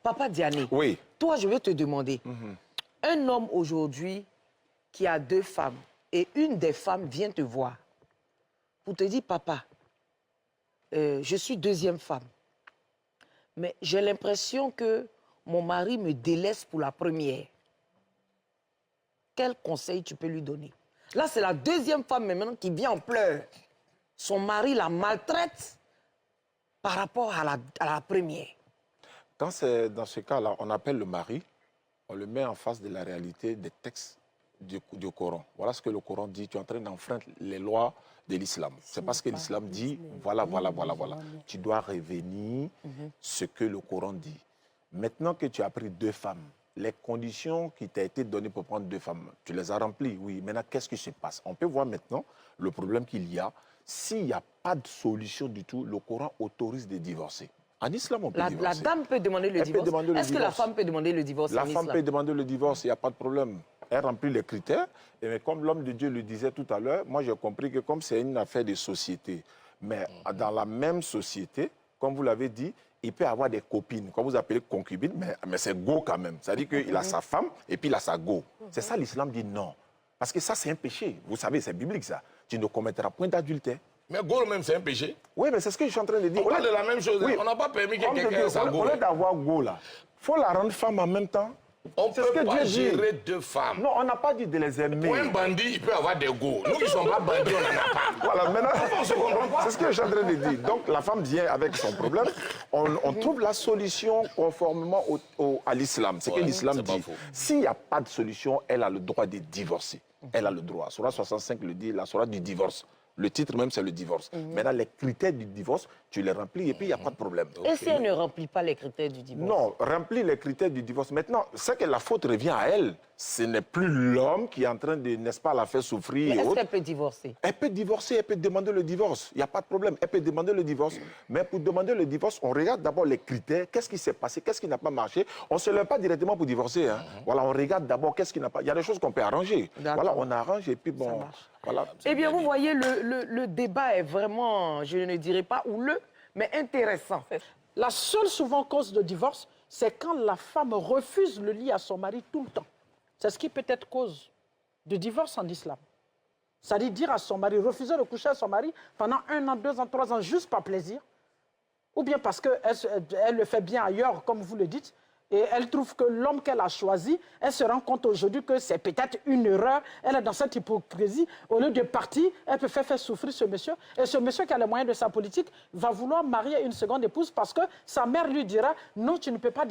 Papa Diané, oui. Toi, je vais te demander, un homme aujourd'hui qui a 2 femmes et une des femmes vient te voir pour te dire, papa, je suis 2e femme, mais j'ai l'impression que mon mari me délaisse pour la première. Quel conseil tu peux lui donner? Là, c'est la 2e femme maintenant qui vient en pleurs. Son mari la maltraite par rapport à la première. Quand c'est dans ce cas-là, on appelle le mari, on le met en face de la réalité des textes du Coran. Voilà ce que le Coran dit. Tu es en train d'enfreindre les lois de l'islam. C'est parce que l'islam dit, voilà. Tu dois revenir ce que le Coran dit. Maintenant que tu as pris 2 femmes, les conditions qui t'ont été données pour prendre 2 femmes, tu les as remplies, oui. Maintenant, qu'est-ce qui se passe? On peut voir maintenant le problème qu'il y a. S'il n'y a pas de solution du tout, le Coran autorise de divorcer. En islam, on peut divorcer. La dame peut demander le divorce. Est-ce que la femme peut demander le divorce en islam? La femme peut demander le divorce, il n'y a pas de problème. Elle remplit les critères. Et comme l'homme de Dieu le disait tout à l'heure, moi j'ai compris que comme c'est une affaire de société, mais dans la même société, comme vous l'avez dit, il peut avoir des copines, comme vous appelez concubines, mais c'est go quand même. C'est-à-dire qu'il a sa femme et puis il a sa go. C'est ça l'islam dit non. Parce que ça c'est un péché. Vous savez, c'est biblique ça. Tu ne commettras point d'adultère. Mais go même, c'est un péché. Oui, mais c'est ce que je suis en train de dire. On parle de la même chose. Oui. On n'a pas permis que quelqu'un ait sa go. Au lieu d'avoir go là, il faut la rendre femme en même temps. On peut pas gérer 2 femmes. Non, on n'a pas dit de les aimer. Pour un bandit, il peut avoir des go. Nous qui ne sommes pas bandits, on n'en a pas. Voilà, maintenant, on se comprend pas. C'est ce que je suis en train de dire. Donc, la femme vient avec son problème. On trouve la solution conformément à l'islam. C'est que l'islam dit. S'il n'y a pas de solution, elle a le droit de divorcer. Elle a le droit. Surah 65 le dit, la Surah du divorce. Le titre même, c'est le divorce. Maintenant, les critères du divorce, tu les remplis et puis il n'y a pas de problème. Et si elle ne remplit pas les critères du divorce? Non, remplir les critères du divorce. Maintenant, c'est que la faute revient à elle. Ce n'est plus l'homme qui est en train de, n'est-ce pas, la faire souffrir. Mais est-ce qu'elle peut divorcer? Elle peut divorcer, elle peut demander le divorce. Il n'y a pas de problème. Elle peut demander le divorce. Mais pour demander le divorce, on regarde d'abord les critères. Qu'est-ce qui s'est passé? Qu'est-ce qui n'a pas marché? On ne se lève pas directement pour divorcer. Hein. Voilà, on regarde d'abord qu'est-ce qui n'a pas... Il y a des choses qu'on peut arranger. Voilà, on arrange et puis bon... Voilà. Eh bien, vous voyez, le débat est vraiment, je ne dirais pas houleux, mais intéressant. La seule souvent cause de divorce, c'est quand la femme refuse le lit à son mari tout le temps. C'est ce qui peut être cause de divorce en islam. C'est-à-dire dire à son mari, refuser de coucher à son mari pendant 1 an, 2 ans, 3 ans, juste par plaisir. Ou bien parce qu'elle le fait bien ailleurs, comme vous le dites, et elle trouve que l'homme qu'elle a choisi, elle se rend compte aujourd'hui que c'est peut-être une erreur. Elle est dans cette hypocrisie. Au lieu de partir, elle peut faire souffrir ce monsieur. Et ce monsieur qui a les moyens de sa politique va vouloir marier une seconde épouse parce que sa mère lui dira « Non, tu ne peux pas